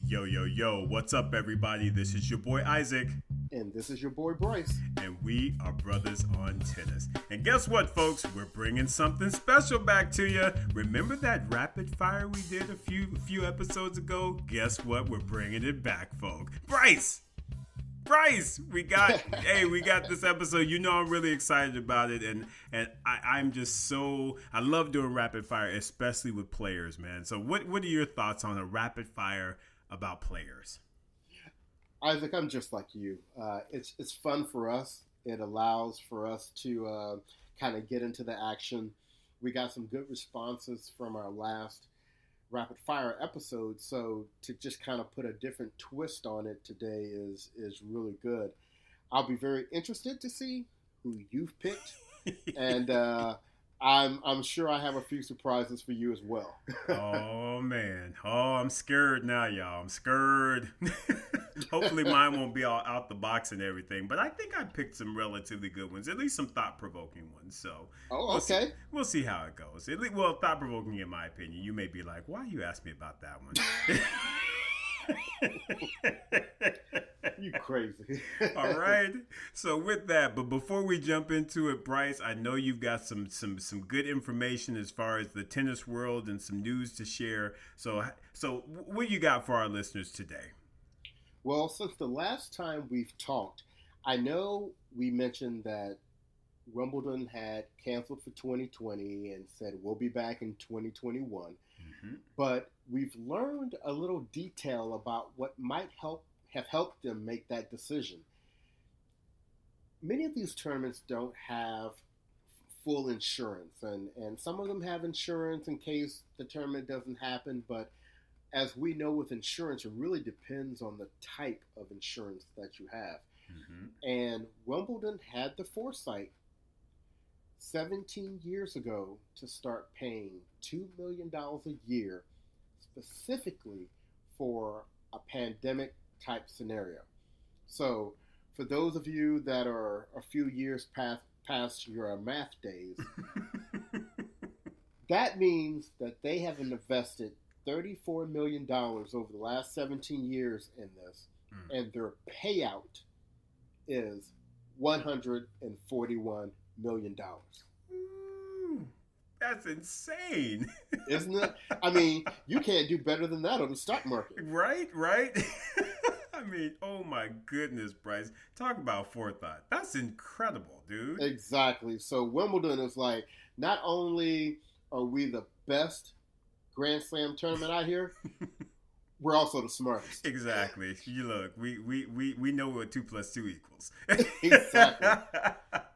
Yo, yo, yo, what's up, everybody? This is your boy Isaac. And this is your boy Bryce. And we are brothers on tennis. And guess what, folks? We're bringing something special back to you. Remember that rapid fire we did a few episodes ago? Guess what? We're bringing it back, folks. Bryce, we got this episode. You know I'm really excited about it, and I'm just I love doing rapid fire, especially with players, man. So what are your thoughts on a rapid fire about players? Isaac, I'm just like you. It's fun for us. It allows for us to kind of get into the action. We got some good responses from our last rapid fire episode, so to just kind of put a different twist on it today is really good. I'll be very interested to see who you've picked, and I'm sure I have a few surprises for you as well. Oh man, I'm scared now, y'all. I'm scared. Hopefully mine won't be all out the box and everything, but I think I picked some relatively good ones, at least some thought-provoking ones. So, okay. We'll see how it goes. Thought-provoking in my opinion. You may be like, why you asked me about that one? You crazy. All right. So with that, but before we jump into it, Bryce, I know you've got some good information as far as the tennis world and some news to share. So what you got for our listeners today? Well, since the last time we've talked, I know we mentioned that Wimbledon had canceled for 2020 and said we'll be back in 2021. Mm-hmm. But we've learned a little detail about what might have helped them make that decision. Many of these tournaments don't have full insurance, and some of them have insurance in case the tournament doesn't happen, but as we know with insurance, it really depends on the type of insurance that you have. Mm-hmm. And Wimbledon had the foresight 17 years ago to start paying $2 million a year specifically for a pandemic type scenario. So for those of you that are a few years past your math days, that means that they have invested $34 million over the last 17 years in this, and their payout is $141 million. That's insane. Isn't it? I mean, you can't do better than that on the stock market. Right? I mean, oh my goodness, Bryce. Talk about forethought. That's incredible, dude. Exactly. So Wimbledon is like, not only are we the best Grand Slam tournament out here, we're also the smartest. Exactly. You look, we know what 2 + 2 equals. Exactly.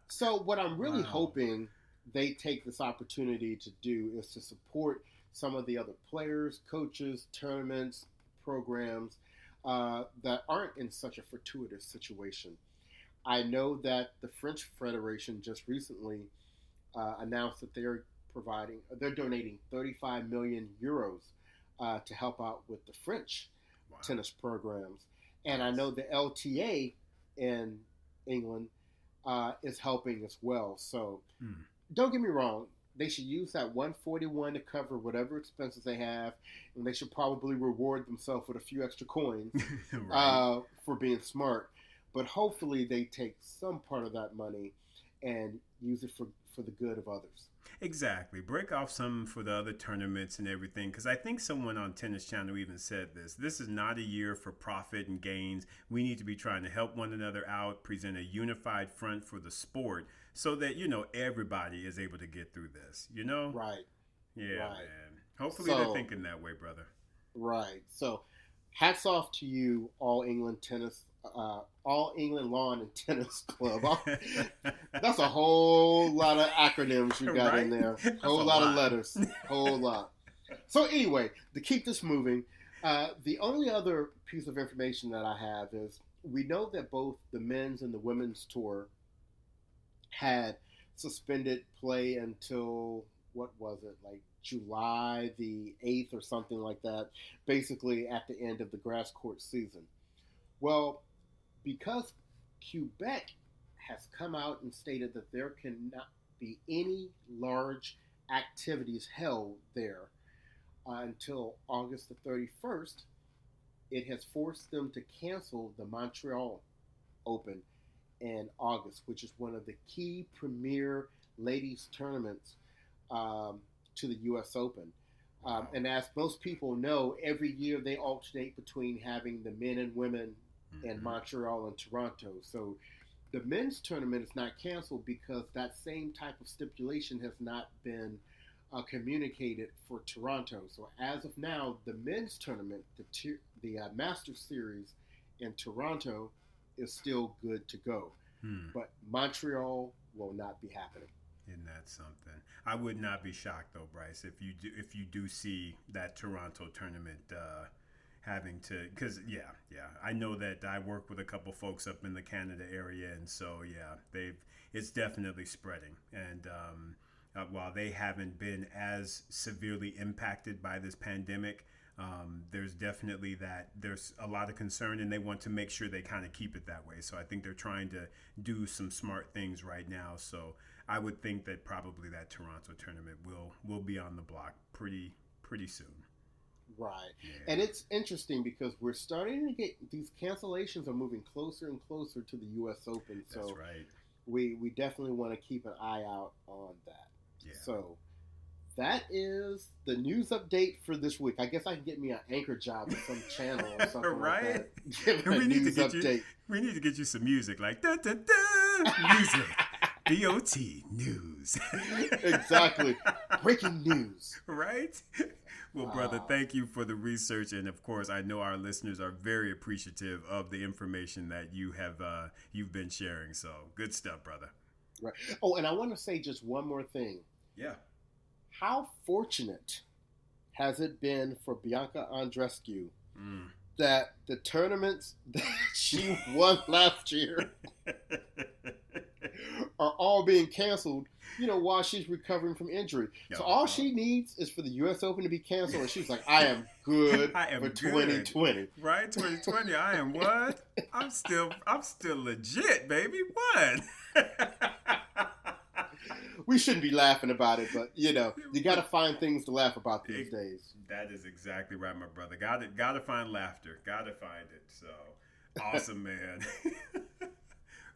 So what I'm really hoping they take this opportunity to do is to support some of the other players, coaches, tournaments, programs that aren't in such a fortuitous situation. I know that the French Federation just recently announced that they're donating 35 million euros to help out with the French tennis programs. And I know the LTA in England is helping as well. So don't get me wrong, they should use that 141 to cover whatever expenses they have, and they should probably reward themselves with a few extra coins for being smart. But hopefully they take some part of that money and use it for the good of others. Exactly. Break off some for the other tournaments and everything. Because I think someone on Tennis Channel even said this. This is not a year for profit and gains. We need to be trying to help one another out, present a unified front for the sport so that, everybody is able to get through this, Right. Yeah, right. Man. Hopefully they're thinking that way, brother. Right. So hats off to you, All England Lawn and Tennis Club. That's a whole lot of acronyms you got in there. Whole lot of letters. Whole lot. So anyway, to keep this moving, the only other piece of information that I have is we know that both the men's and the women's tour had suspended play until, what was it, like July the 8th or something like that, basically at the end of the grass court season. Well, because Quebec has come out and stated that there cannot be any large activities held there until August the 31st, it has forced them to cancel the Montreal Open in August, which is one of the key premier ladies tournaments to the U.S. Open. And as most people know, every year they alternate between having the men and women in Montreal and Toronto. So the men's tournament is not canceled because that same type of stipulation has not been communicated for Toronto. So as of now, the men's tournament, the Masters Series in Toronto, is still good to go. But Montreal will not be happening. Isn't that something? I would not be shocked though, Bryce, if you do see that Toronto tournament having to, because I know that I work with a couple folks up in the Canada area, and so it's definitely spreading. And while they haven't been as severely impacted by this pandemic, there's definitely there's a lot of concern, and they want to make sure they kind of keep it that way. So I think they're trying to do some smart things right now. So I would think that probably that Toronto tournament will be on the block pretty soon. Right. Yeah. And it's interesting because we're starting to get these cancellations are moving closer and closer to the U.S. Open. So that's right. We definitely want to keep an eye out on that. Yeah. So that is the news update for this week. I guess I can get me an anchor job at some channel or something right? like that. We need to get you some music like da da da music. BOT news. Exactly. Breaking news. Right? Well, brother, thank you for the research, and of course, I know our listeners are very appreciative of the information that you've been sharing. So, good stuff, brother. Right. Oh, and I want to say just one more thing. Yeah. How fortunate has it been for Bianca Andreescu that the tournaments that she won last year are all being canceled, while she's recovering from injury. So all she needs is for the U.S. Open to be canceled, and she's like, I am good for 2020. Right? 2020, I am what? I'm still legit, baby. What? We shouldn't be laughing about it, but, you got to find things to laugh about these days. That is exactly right, my brother. Got to find laughter. Got to find it. So, awesome, man.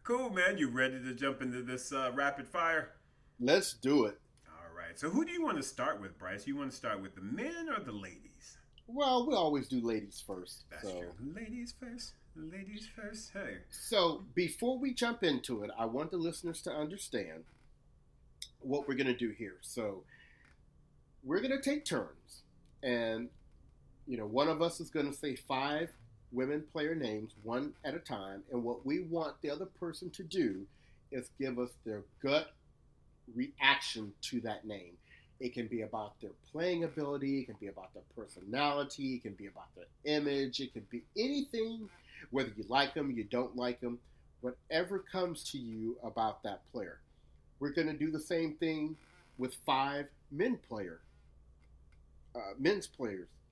Cool, man. You ready to jump into this rapid fire? Let's do it. All right. So who do you want to start with, Bryce? You want to start with the men or the ladies? Well, we always do ladies first. That's true. Ladies first. Ladies first. Hey. So before we jump into it, I want the listeners to understand what we're going to do here. So we're going to take turns. And, one of us is going to say 5 women player names one at a time, and what we want the other person to do is give us their gut reaction to that name. It can be about their playing ability, it can be about their personality, it can be about their image, it can be anything, whether you like them, you don't like them, whatever comes to you about that player. We're going to do the same thing with 5 men's players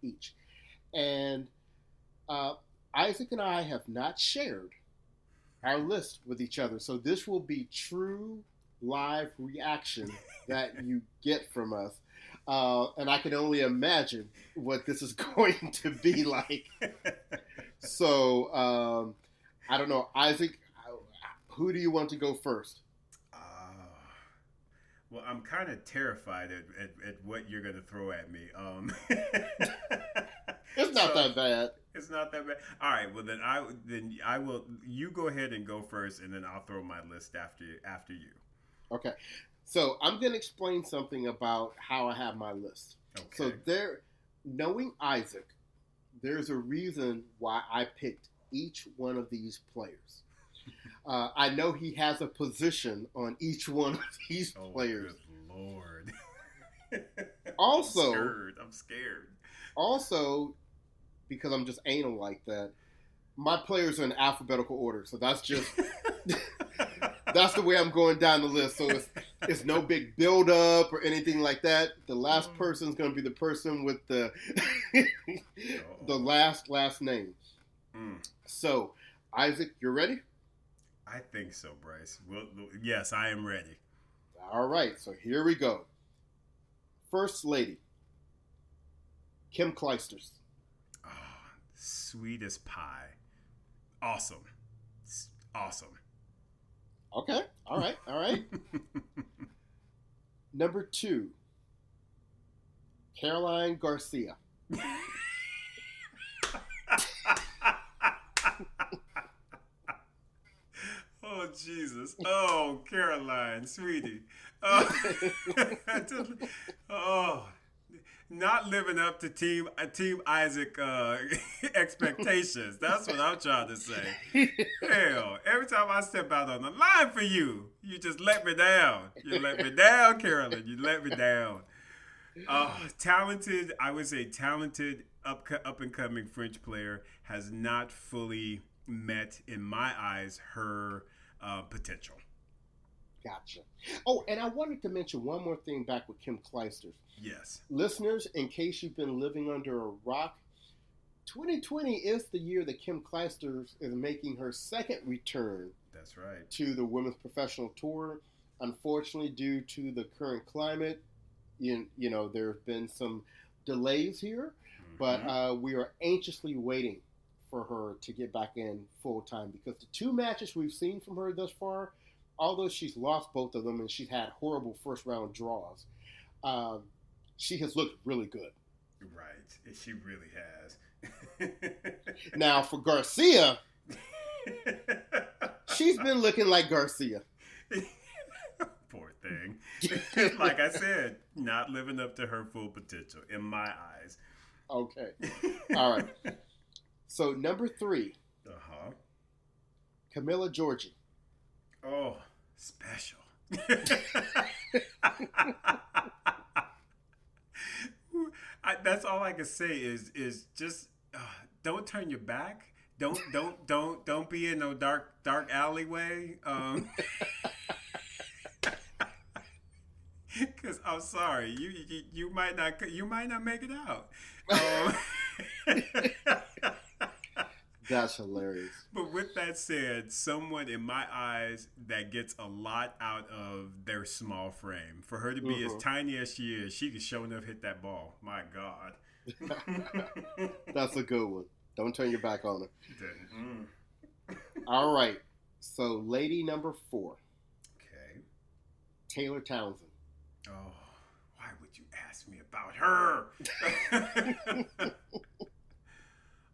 each. And Isaac and I have not shared our list with each other, so this will be true live reaction that you get from us. And I can only imagine what this is going to be like. So, I don't know. Isaac, who do you want to go first? Well, I'm kind of terrified at what you're going to throw at me. It's not that bad. It's not that bad. All right. Well, then I will. You go ahead and go first, and then I'll throw my list after you. Okay. So I'm going to explain something about how I have my list. Okay. So knowing Isaac, there's a reason why I picked each one of these players. I know he has a position on each one of these players. Good Lord. Also, I'm scared. Also, because I'm just anal like that, my players are in alphabetical order. So that's just that's the way I'm going down the list. So it's no big build up or anything like that. The last person is going to be the person with the the last name. So, Isaac, you're ready? I think so, Bryce. Well, yes, I am ready. All right, so here we go. First lady, Kim Clijsters. Oh, sweet as pie. Awesome. Awesome. Okay. All right. Number 2, Caroline Garcia. Oh, Jesus. Oh, Caroline, sweetie. Oh, not living up to Team Isaac expectations. That's what I'm trying to say. Hell, every time I step out on the line for you, you just let me down. You let me down, Caroline. You let me down. Talented, I would say talented, up and coming French player, has not fully met, in my eyes, her potential. Gotcha. Oh, and I wanted to mention one more thing back with Kim Clijsters. Yes. Listeners, in case you've been living under a rock, 2020 is the year that Kim Clijsters is making her second return. That's right. To the Women's Professional Tour. Unfortunately, due to the current climate, you know, there have been some delays here, but we are anxiously waiting for her to get back in full time, because the 2 matches we've seen from her thus far, although she's lost both of them and she's had horrible first round draws, she has looked really good. Right. She really has. Now, for Garcia, she's been looking like Garcia. Poor thing. Like I said, not living up to her full potential, in my eyes. Okay. All right. So, number 3. Camila Giorgi. Oh, special. That's all I can say is just don't turn your back. Don't be in no dark alleyway. Because I'm sorry, you might not make it out. That's hilarious. But with that said, someone in my eyes that gets a lot out of their small frame. For her to be as tiny as she is, she can show enough hit that ball. My God. That's a good one. Don't turn your back on her. All right. So, lady number 4. Okay. Taylor Townsend. Oh, why would you ask me about her?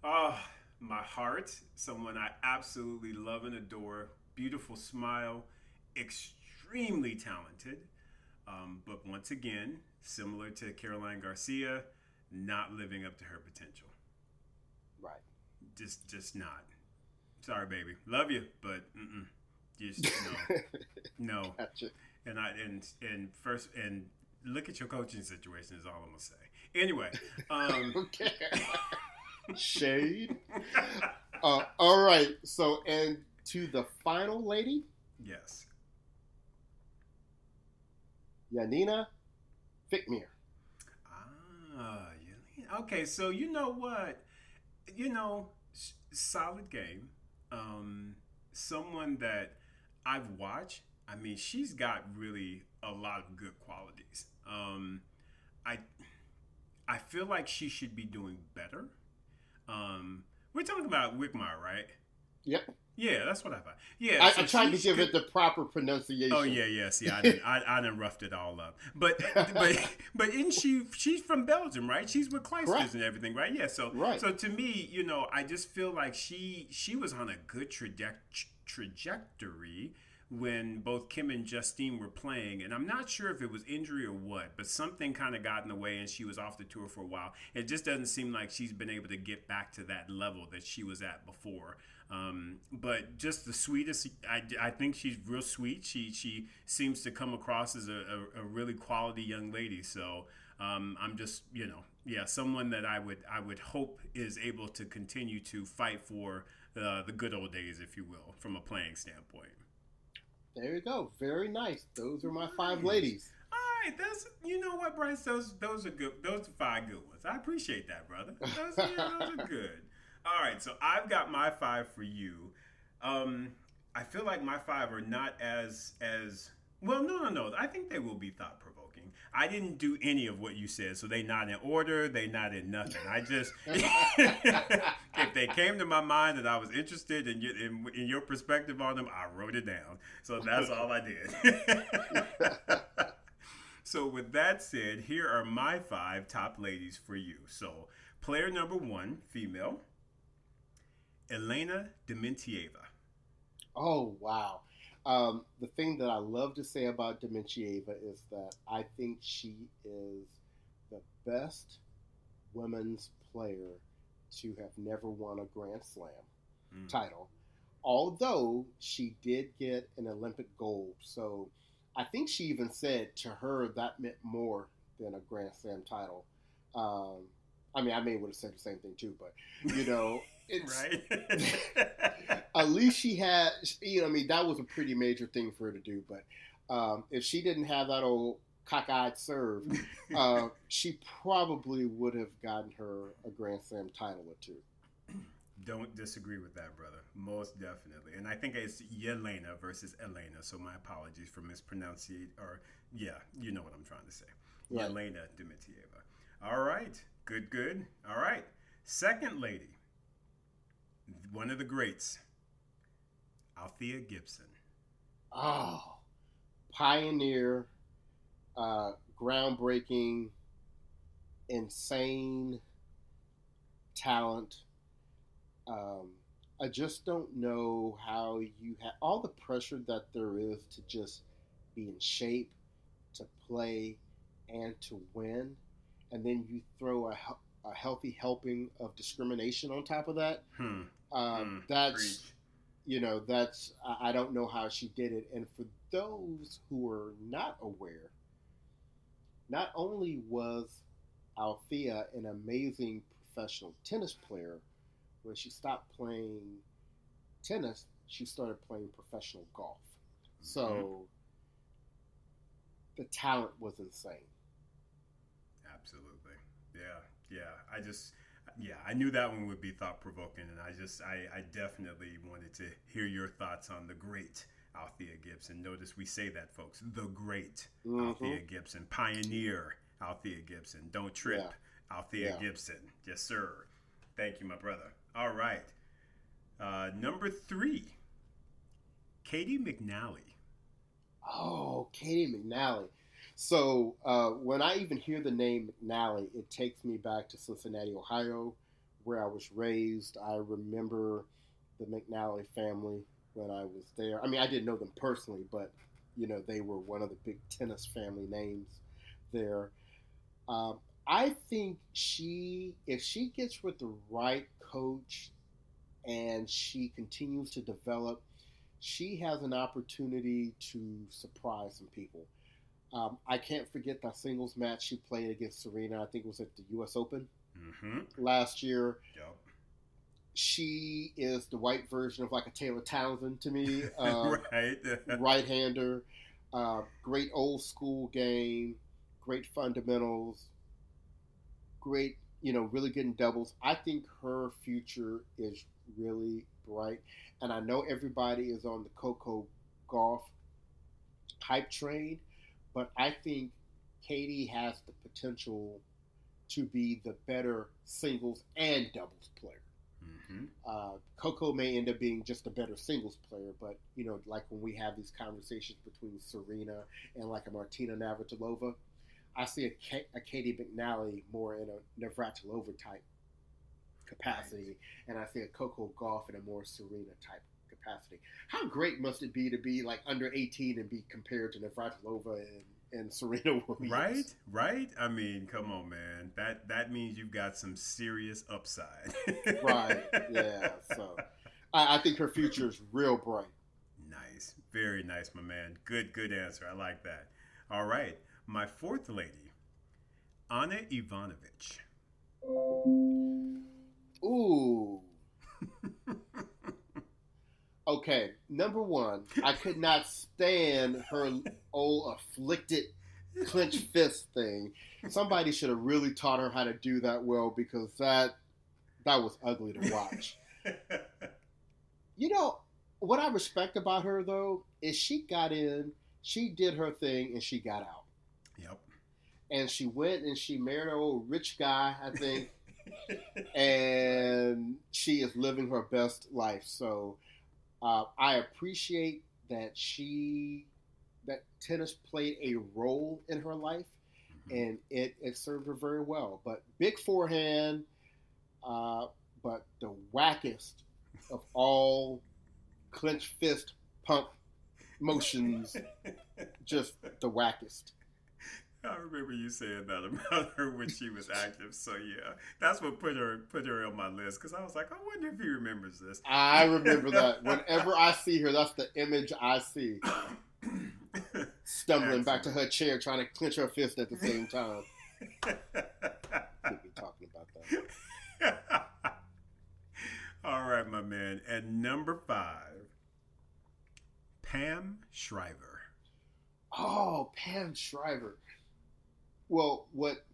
Oh, my heart, someone I absolutely love and adore, beautiful smile, extremely talented, but once again, similar to Caroline Garcia, not living up to her potential. Right. Just not. Sorry, baby. Love you, but just no. Gotcha. And look at your coaching situation is all I'm gonna say. Anyway, okay. Shade. All right. So, and to the final lady. Yes. Yanina Fichtmyer. Okay. So you know what? Solid game. Someone that I've watched. I mean, she's got really a lot of good qualities. I feel like she should be doing better. We're talking about Wickmeyer, right? Yep. Yeah, that's what I thought. Yeah, I tried to give it the proper pronunciation. Oh yeah. See, I done roughed it all up. But isn't she's from Belgium, right? She's with Clijsters and everything, right? Yeah. So right. So to me, I just feel like she was on a good trajectory when both Kim and Justine were playing, and I'm not sure if it was injury or what, but something kind of got in the way and she was off the tour for a while. It just doesn't seem like she's been able to get back to that level that she was at before. But just the sweetest, I think she's real sweet. She seems to come across as a really quality young lady. So I'm just, someone that I would hope is able to continue to fight for the good old days, if you will, from a playing standpoint. There you go. Very nice. Those are my 5 ladies. All right, you know what, Bryce? Those are good. Those are 5 good ones. I appreciate that, brother. Those are good. All right, so I've got my 5 for you. I feel like my 5 are not as well. No. I think they will be thought provoking. I didn't do any of what you said, so they not in order, they not in nothing. I just, if they came to my mind and I was interested in your perspective on them, I wrote it down. So that's all I did. So with that said, here are my 5 top ladies for you. So player number 1, female, Elena Dementieva. Oh, wow. The thing that I love to say about Dementieva is that I think she is the best women's player to have never won a Grand Slam title, although she did get an Olympic gold. So I think she even said to her that meant more than a Grand Slam title. I mean, I may would have said the same thing too, but it's right. At least she had, I mean, that was a pretty major thing for her to do. But if she didn't have that old cockeyed serve, she probably would have gotten her a Grand Slam title or 2. Don't disagree with that, brother. Most definitely. And I think it's Yelena versus Elena. So my apologies for mispronouncing, or yeah, you know what I'm trying to say. Right. Yelena Dementieva. All right. Good. All right. Second lady, one of the greats, Althea Gibson. Oh, pioneer, groundbreaking, insane talent. I just don't know how you have all the pressure that there is to just be in shape, to play, and to win. And then you throw a healthy helping of discrimination on top of that. That's, that's, I don't know how she did it. And for those who are not aware, not only was Althea an amazing professional tennis player, when she stopped playing tennis, she started playing professional golf. So the talent was insane. Absolutely. Yeah. I knew that one would be thought provoking, and I definitely wanted to hear your thoughts on the great Althea Gibson. Notice we say that, folks. The great Althea Gibson. Pioneer Althea Gibson. Don't trip. Althea Gibson. Yes, sir. Thank you, my brother. All right. Number 3, Katie McNally. Oh, Katie McNally. So when I even hear the name McNally, it takes me back to Cincinnati, Ohio, where I was raised. I remember the McNally family when I was there. I mean, I didn't know them personally, but, they were one of the big tennis family names there. I think if she gets with the right coach and she continues to develop, she has an opportunity to surprise some people. I can't forget that singles match she played against Serena. I think it was at the U.S. Open last year. Yep. She is the white version of like a Taylor Townsend to me. Right. Right-hander. Great old school game. Great fundamentals. Great, really good in doubles. I think her future is really bright. And I know everybody is on the Coco Gauff hype train, but I think Katie has the potential to be the better singles and doubles player. Coco may end up being just a better singles player, but, like when we have these conversations between Serena and like a Martina Navratilova, I see a Katie McNally more in a Navratilova type capacity, and I see a Coco Gauff in a more Serena type capacity. How great must it be to be like under 18 and be compared to Navratilova and Serena Williams? Right. I mean, come on, man. That means you've got some serious upside. Right. Yeah. So I think her future is real bright. Nice. Very nice, my man. Good answer. I like that. All right. My 4th lady, Ana Ivanovic. Ooh. Okay, number 1, I could not stand her old afflicted clenched fist thing. Somebody should have really taught her how to do that well, because that was ugly to watch. What I respect about her, though, is she got in, she did her thing, and she got out. Yep. and she went and she married an old rich guy, I think, and she is living her best life. So I appreciate that that tennis played a role in her life, and it served her very well. But big forehand, but the wackest of all clenched fist pump motions, just the wackest. I remember you saying that about her when she was active. So yeah, that's what put her on my list, because I was like, I wonder if he remembers this. I remember that. Whenever I see her, that's the image I see. Stumbling back to her chair, trying to clench her fist at the same time. We'll be talking about that. All right, my man. At number 5, Pam Shriver. Oh, Pam Shriver. Well, what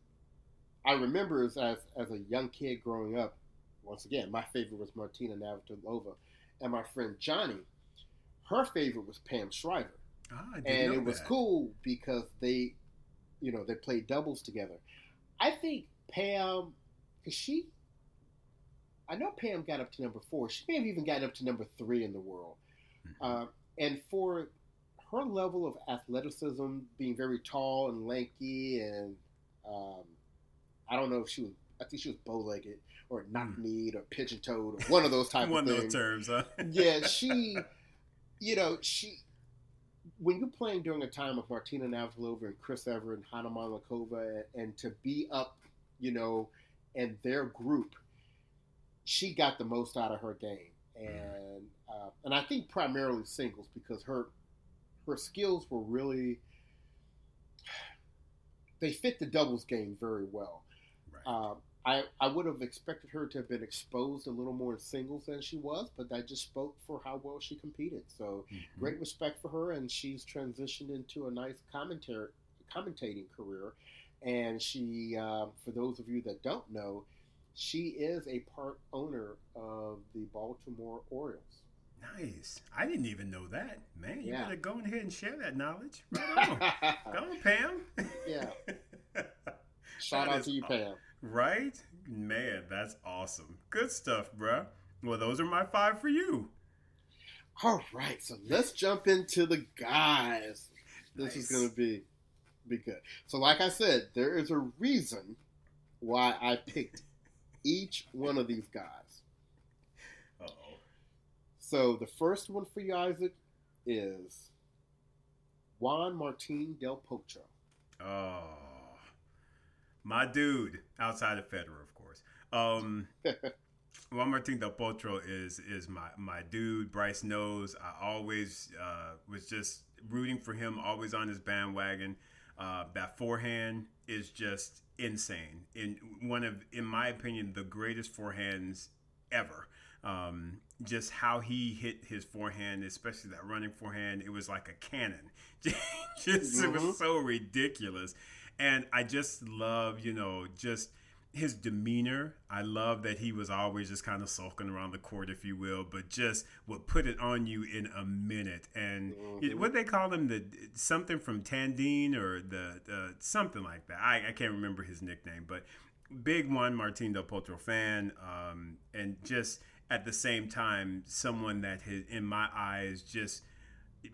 I remember is as a young kid growing up, once again, my favorite was Martina Navratilova, and my friend Johnny, her favorite was Pam Shriver. And it was cool because they played doubles together. I think Pam, because I know Pam got up to number 4. She may have even gotten up to number 3 in the world. And for her level of athleticism, being very tall and lanky, and I don't know if I think she was bow-legged or knock-kneed or pigeon-toed or one of those type of things. One of those terms, huh? Yeah, she, when you're playing during a time of Martina Navratilova and Chris Evert and Hana Monalikova, and to be up, in their group, she got the most out of her game. And I think primarily singles, because her skills were really, they fit the doubles game very well. Right. I would have expected her to have been exposed a little more in singles than she was, but that just spoke for how well she competed. So great respect for her, and she's transitioned into a nice commentating career. And she, for those of you that don't know, she is a part owner of the Baltimore Orioles. Nice. I didn't even know that. Man, you better go ahead and share that knowledge. Right on. Go on, Pam. Yeah. Shout out to you, Pam. Right? Man, that's awesome. Good stuff, bruh. Well, those are my 5 for you. All right, so let's jump into the guys. This is going to be good. So like I said, there is a reason why I picked each one of these guys. Uh-oh. So the first one for you, Isaac, is Juan Martín del Potro. Oh, my dude, outside of Federer, of course. Juan Martín del Potro is my dude. Bryce knows. I always was just rooting for him, always on his bandwagon. That forehand is just insane. In my opinion, the greatest forehands ever. Just how he hit his forehand, especially that running forehand, it was like a cannon. It was so ridiculous. And I just love, just his demeanor. I love that he was always just kind of sulking around the court, if you will, but just would put it on you in a minute. And what they call him, something from Tandine, or the something like that. I can't remember his nickname, but big Juan Martín del Potro fan, and just at the same time, someone that in my eyes, just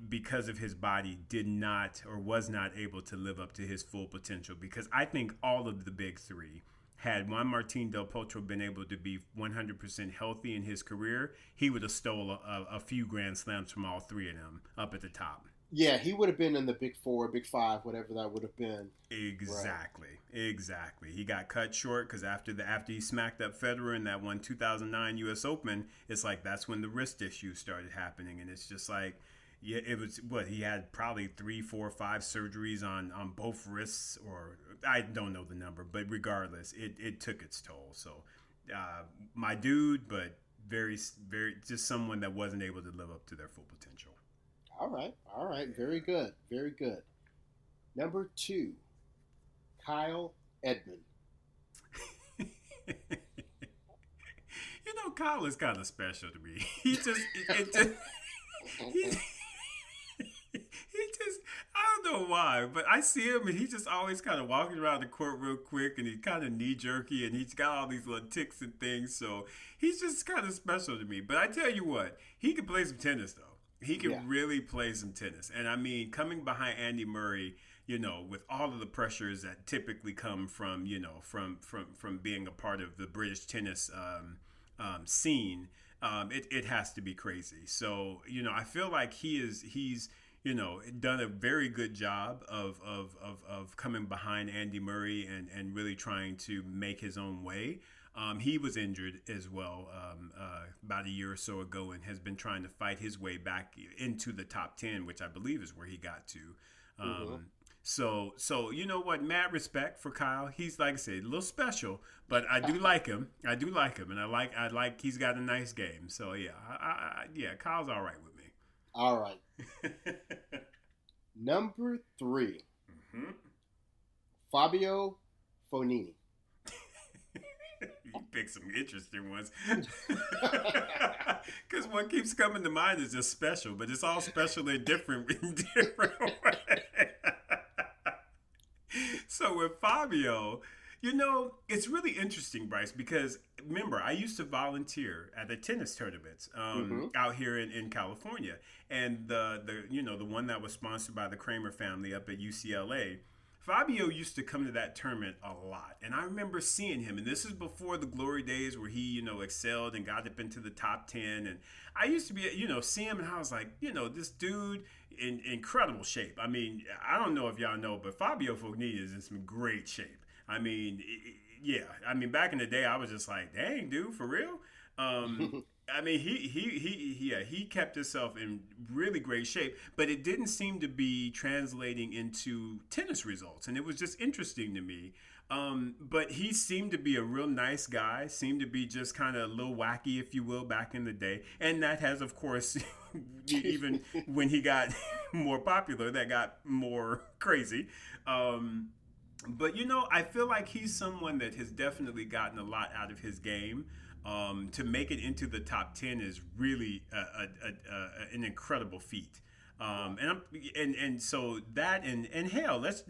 because of his body, did not or was not able to live up to his full potential. Because I think all of the big 3, had Juan Martín del Potro been able to be 100% healthy in his career, he would have stole a few Grand Slams from all 3 of them up at the top. Yeah, he would have been in the big 4, big 5, whatever that would have been. Exactly, right. Exactly. He got cut short because after he smacked up Federer in that 2009 U.S. Open, it's like that's when the wrist issues started happening, and it's just like, yeah, it was he had probably 3, 4, 5 surgeries on both wrists, or I don't know the number, but regardless, it took its toll. So, my dude, but very, very, just someone that wasn't able to live up to their full potential. All right, very good, very good. Number 2, Kyle Edmund. Kyle is kind of special to me. He just I don't know why, but I see him and he's just always kind of walking around the court real quick, and he's kind of knee jerky, and he's got all these little ticks and things. So he's just kind of special to me. But I tell you what, he can play some tennis though. He can really play some tennis, and I mean, coming behind Andy Murray, you know, with all of the pressures that typically come from, you know, from being a part of the British tennis scene, it has to be crazy. So, you know, I feel like he's you know, done a very good job of coming behind Andy Murray and really trying to make his own way. He was injured as well about a year or so ago, and has been trying to fight his way back into the top 10, which I believe is where he got to. So you know what? Mad respect for Kyle. He's, like I said, a little special, but I do like him. I do like him, and I like he's got a nice game. So yeah, yeah, Kyle's all right with me. All right. Number 3, Fabio Fognini. You pick some interesting ones. Because what keeps coming to mind is just special, but it's all special in different ways. So with Fabio, you know, it's really interesting, Bryce, because remember, I used to volunteer at the tennis tournaments out here in California, and the you know, the one that was sponsored by the Kramer family up at UCLA. Fabio used to come to that tournament a lot, and I remember seeing him, and this is before the glory days where he, you know, excelled and got up into the top 10, and I used to be, you know, see him, and I was like, you know, this dude in incredible shape. I mean, I don't know if y'all know, but Fabio Fognini is in some great shape. I mean, yeah, I mean, back in the day, I was just like, dang, dude, for real? I mean, he kept himself in really great shape, but it didn't seem to be translating into tennis results, and it was just interesting to me. But he seemed to be a real nice guy, seemed to be just kind of a little wacky, if you will, back in the day, and that has, of course, even when he got more popular, that got more crazy. But, you know, I feel like he's someone that has definitely gotten a lot out of his game. To make it into the top 10 is really an incredible feat. And so that and hell, let's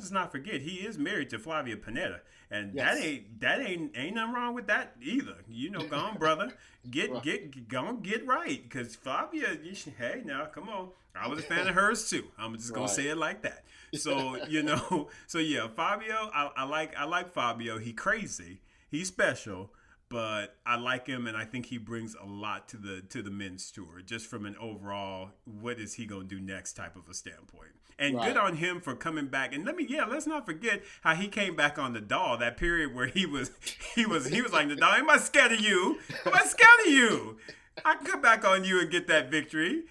not forget, he is married to Flavia Pennetta, and yes, that ain't nothing wrong with that either. You know, go on, brother, get right, because Flavia, hey, now come on, I was a fan of hers too. I'm just gonna say it like that. So you know, so yeah, Fabio, I like Fabio. He crazy, he's special. But I like him, and I think he brings a lot to the men's tour, just from an overall, what is he gonna do next type of a standpoint. And good on him for coming back. And let's not forget how he came back on Nadal, that period where he was like, Nadal, am I scared of you? Am I scared of you? I can come back on you and get that victory.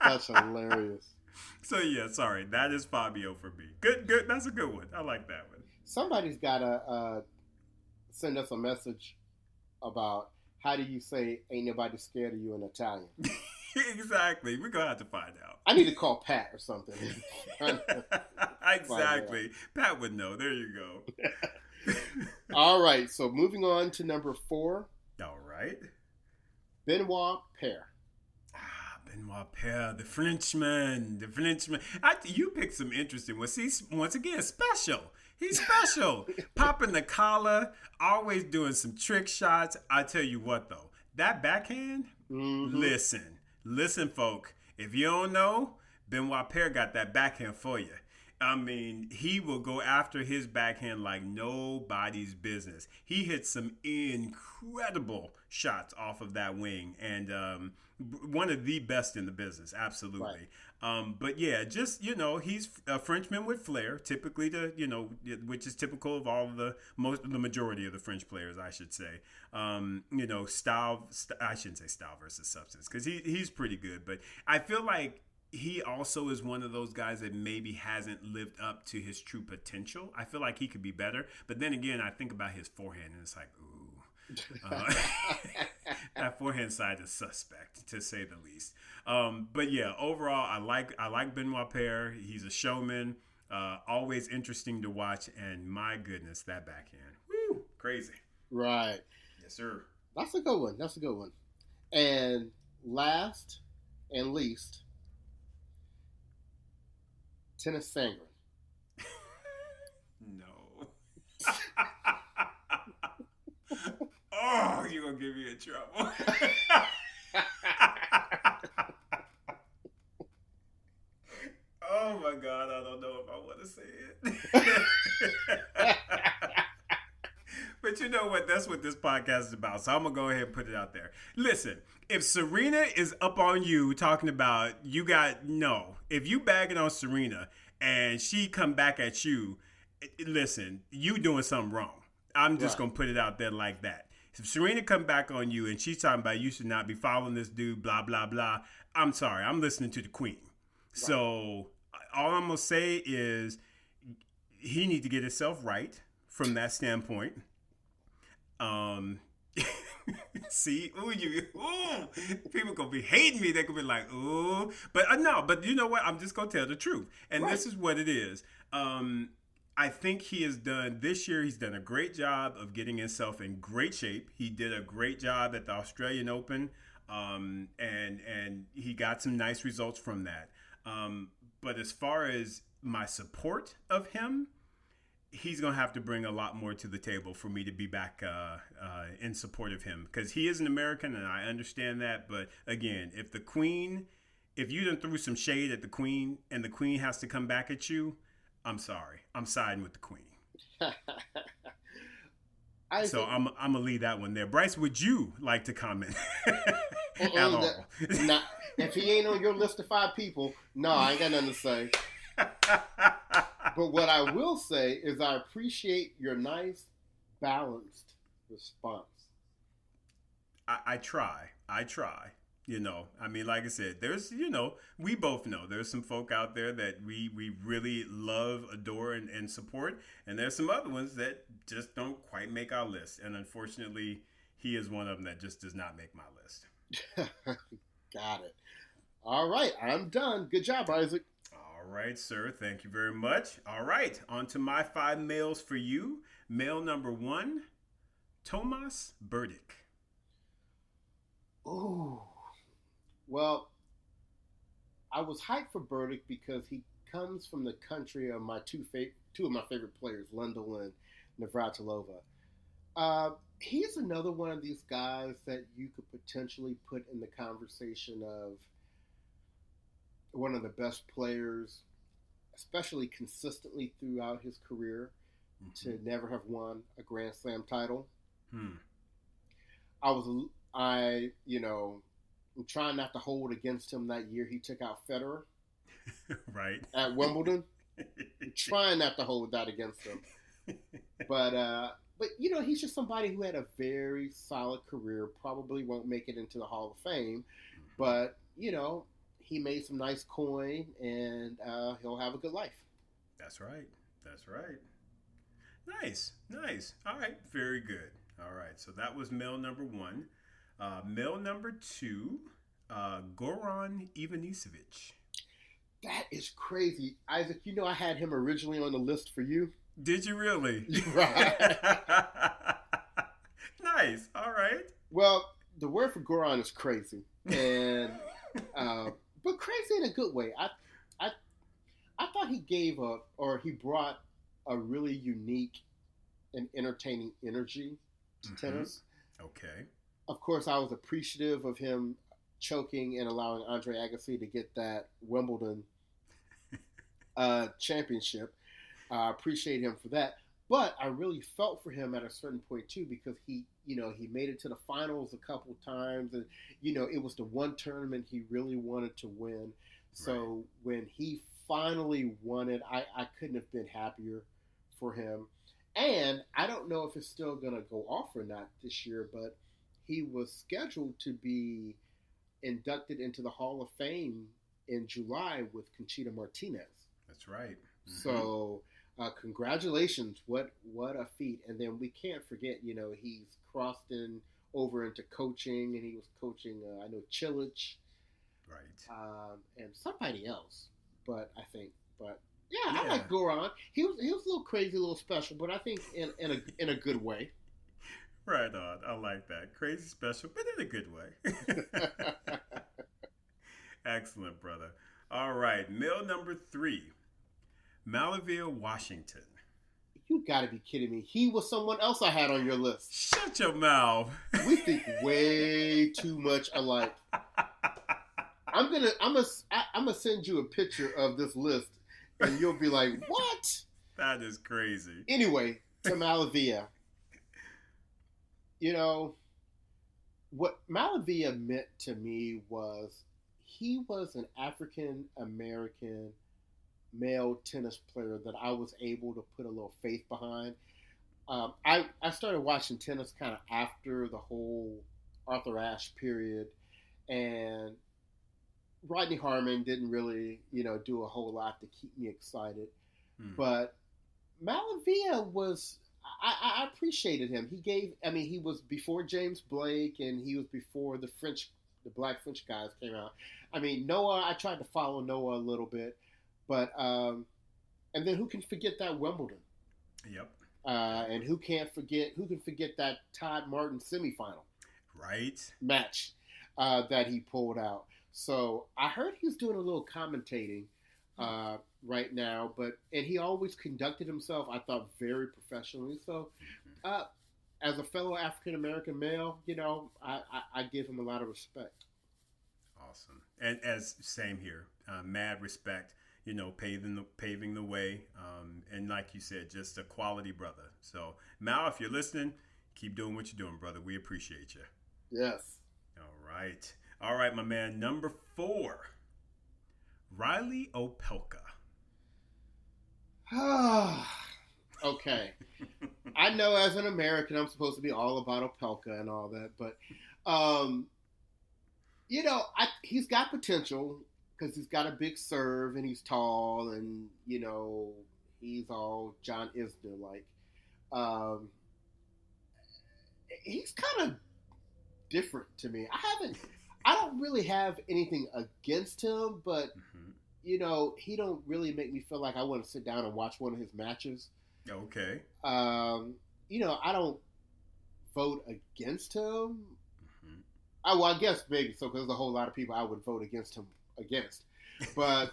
That's hilarious. So yeah, sorry, that is Fabio for me. Good. That's a good one. I like that one. Somebody's gotta send us a message about how do you say "ain't nobody scared of you" in Italian. Exactly. We're gonna have to find out. I need to call Pat or something. Exactly. Pat would know. There you go. All right. So moving on to number 4. All right. Benoit Paire. Benoit Paire, the Frenchman. You picked some interesting ones. He's, once again, special. He's special. Popping the collar, always doing some trick shots. I tell you what, though, that backhand, listen, folk. If you don't know, Benoit Paire got that backhand for you. I mean, he will go after his backhand like nobody's business. He hits some incredible shots off of that wing, and one of the best in the business, absolutely. Right. But yeah, just, you know, he's a Frenchman with flair, typically, which is typical of the majority of the French players, I should say. You know, I shouldn't say style versus substance, because he's pretty good, but I feel like he also is one of those guys that maybe hasn't lived up to his true potential. I feel like he could be better. But then again, I think about his forehand, and it's like, ooh. That forehand side is suspect, to say the least. But yeah, overall, I like Benoit Paire. He's a showman. Always interesting to watch. And my goodness, that backhand. Woo, crazy. Right. Yes, sir. That's a good one. And last and least, Tennis Sangren. No. Oh, you're going to get me in trouble. Oh, my God. I don't know if I want to say it. But you know what? That's what this podcast is about. So I'm going to go ahead and put it out there. Listen, if Serena is up on you talking about if you bagging on Serena and she come back at you, listen, you doing something wrong. I'm just going to put it out there like that. If Serena come back on you and she's talking about you should not be following this dude, blah, blah, blah, I'm sorry. I'm listening to the queen. Right. So all I'm going to say is he need to get himself right from that standpoint. See, people gonna be hating me. They gonna be like, ooh, but no, but you know what? I'm just gonna tell the truth, and This is what it is. I think he has done this year. He's done a great job of getting himself in great shape. He did a great job at the Australian Open, and he got some nice results from that. But as far as my support of him, he's going to have to bring a lot more to the table for me to be back in support of him, because he is an American and I understand that. But again, if you done threw some shade at the queen and the queen has to come back at you, I'm sorry. I'm siding with the queen. I'm going to leave that one there. Bryce, would you like to comment at all? If he ain't on your list of 5 people, no, I ain't got nothing to say. But what I will say is I appreciate your nice, balanced response. I try. I mean, like I said, there's, we both know there's some folk out there that we really love, adore, and support. And there's some other ones that just don't quite make our list. And unfortunately, he is one of them that just does not make my list. Got it. All right. I'm done. Good job, Isaac. All right, sir. Thank you very much. All right. On to my 5 males for you. Male number 1, Tomas Berdych. Ooh. Well, I was hyped for Berdych because he comes from the country of my two of my favorite players, Lendl and Navratilova. He's another one of these guys that you could potentially put in the conversation of one of the best players, especially consistently throughout his career, to never have won a Grand Slam title. I'm trying not to hold against him that year he took out Federer. Right. At Wimbledon. I'm trying not to hold that against him. But he's just somebody who had a very solid career, probably won't make it into the Hall of Fame, but, he made some nice coin, and he'll have a good life. That's right. Nice. All right. Very good. All right. So that was male number 1. Male number 2, Goran Ivanisevic. That is crazy. Isaac, I had him originally on the list for you. Did you really? Right. Nice. All right. Well, the word for Goran is crazy. And... but crazy in a good way. I thought he brought a really unique and entertaining energy to tennis. Okay. Of course, I was appreciative of him choking and allowing Andre Agassi to get that Wimbledon championship. I appreciate him for that. But I really felt for him at a certain point, too, because he made it to the finals a couple times. And, it was the one tournament he really wanted to win. So when he finally won it, I couldn't have been happier for him. And I don't know if it's still going to go off or not this year, but he was scheduled to be inducted into the Hall of Fame in July with Conchita Martinez. That's right. So... congratulations! What a feat! And then we can't forget, he's crossed over into coaching, and he was coaching. I know Cilic, right, and somebody else. But I like Goran. He was a little crazy, a little special, but I think in a good way. Right on. I like that. Crazy special, but in a good way. Excellent, brother. All right, male number 3. Malavia Washington. You got to be kidding me. He was someone else I had on your list. Shut your mouth. We think way too much alike. I'm gonna send you a picture of this list, and you'll be like, "What?" That is crazy. Anyway, to Malavia. You know, what Malavia meant to me was he was an African American male tennis player that I was able to put a little faith behind. I started watching tennis kind of after the whole Arthur Ashe period, and Rodney Harman didn't really, do a whole lot to keep me excited. But Malavia was, I appreciated him. He was before James Blake, and he was before the Black French guys came out. Noah, I tried to follow Noah a little bit, but, and then who can forget that Wimbledon? Yep. And who can forget that Todd Martin semifinal match that he pulled out. So I heard he's doing a little commentating right now, and he always conducted himself, I thought, very professionally. So as a fellow African American male, I give him a lot of respect. Awesome, and same here, mad respect. Paving the way, and like you said, just a quality brother. So Mal, if you're listening, keep doing what you're doing, brother. We appreciate you. Yes. All right, my man. Number 4, Riley Opelka. Okay. I know as an American, I'm supposed to be all about Opelka and all that, but, he's got potential because he's got a big serve and he's tall and, he's all John Isner-like. He's kind of different to me. I don't really have anything against him, but he don't really make me feel like I want to sit down and watch one of his matches. Okay. I don't vote against him. I guess maybe so, because there's a whole lot of people I would vote against him but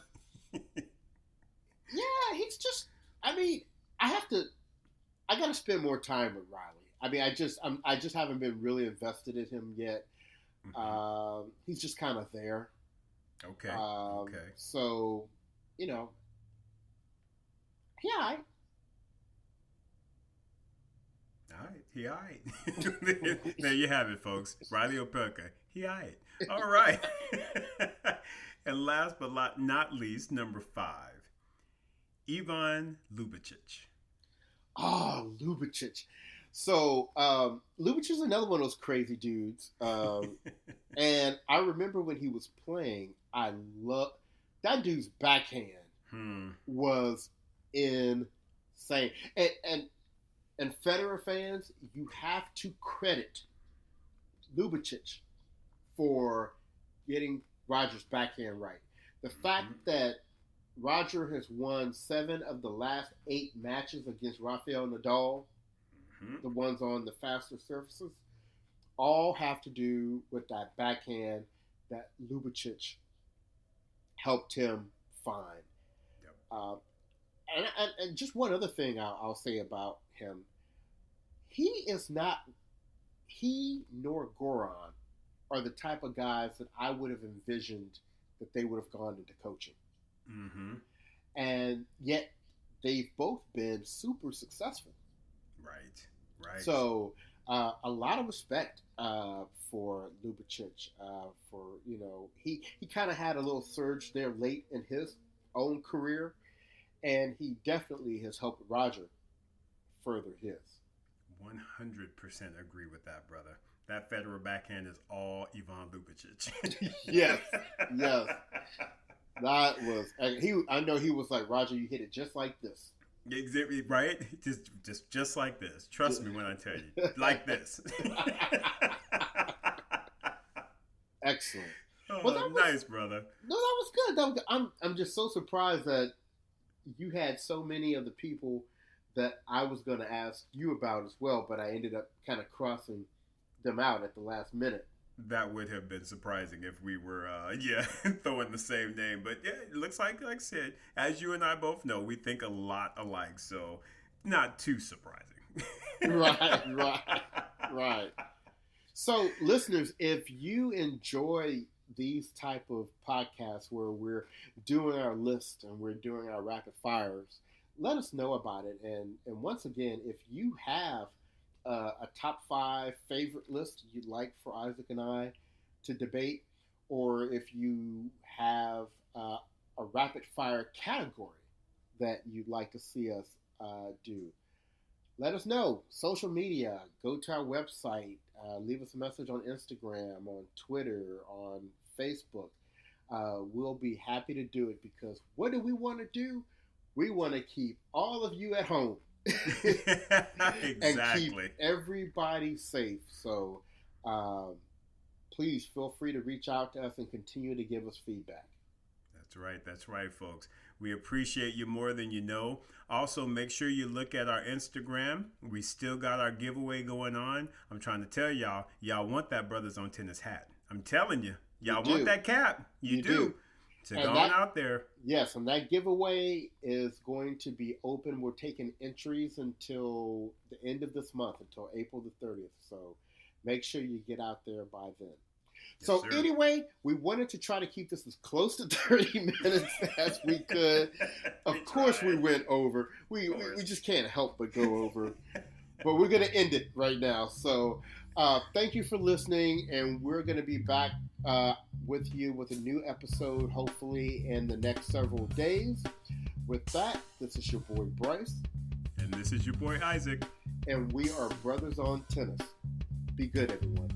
yeah, he's just. I got to spend more time with Riley. I just haven't been really invested in him yet. He's just kind of there. Okay. So, yeah. All right. There you have it, folks. Riley Opelka. He all right. All right. And last but not least, number 5, Ivan Lubicic. Oh, Lubicic. So, Lubicic is another one of those crazy dudes. And I remember when he was playing, that dude's backhand was insane. And Federer fans, you have to credit Lubicic for getting Roger's backhand right. The fact that Roger has won 7 of the last 8 matches against Rafael Nadal, the ones on the faster surfaces, all have to do with that backhand that Lubicic helped him find. Yep. And just one other thing I'll say about him. He nor Goran are the type of guys that I would have envisioned that they would have gone into coaching. And yet they've both been super successful. Right. So a lot of respect for Lubicic. He kind of had a little surge there late in his own career, and he definitely has helped Roger further his. 100% agree with that, brother. That Federer backhand is all Ivan Lubicic. Yes. That was I know he was like, Roger, you hit it just like this. Exactly, right? Just like this. Trust me when I tell you. Like this. Excellent. Oh, well, nice, brother. No, that was good. I'm just so surprised that you had so many of the people that I was going to ask you about as well, but I ended up kind of crossing them out at the last minute. That would have been surprising if we were, throwing the same name. But yeah, it looks like I said, as you and I both know, we think a lot alike. So not too surprising. Right. So, listeners, if you enjoy these type of podcasts where we're doing our list and we're doing our rapid fires, let us know about it. And once again, if you have a top 5 favorite list you'd like for Isaac and I to debate, or if you have a rapid fire category that you'd like to see us do, let us know. Social media, go to our website, leave us a message on Instagram, on Twitter, on Facebook. We'll be happy to do it, because what do we want to do? We want to keep all of you at home. Exactly. And keep everybody safe. So please feel free to reach out to us and continue to give us feedback. That's right, folks. We appreciate you more than you know. Also, make sure you look at our Instagram. We still got our giveaway going on. I'm trying to tell y'all want that Brothers on Tennis hat. I'm telling you, y'all want that cap. You do. So go on out there. Yes, and that giveaway is going to be open. We're taking entries until the end of this month, until April the 30th. So make sure you get out there by then. So anyway, we wanted to try to keep this as close to 30 minutes as we could. Of course we went over. We just can't help but go over. But we're going to end it right now. So thank you for listening, and we're going to be back with you with a new episode, hopefully in the next several days. With that, this is your boy Bryce. And this is your boy Isaac. And we are Brothers on Tennis. Be good, everyone.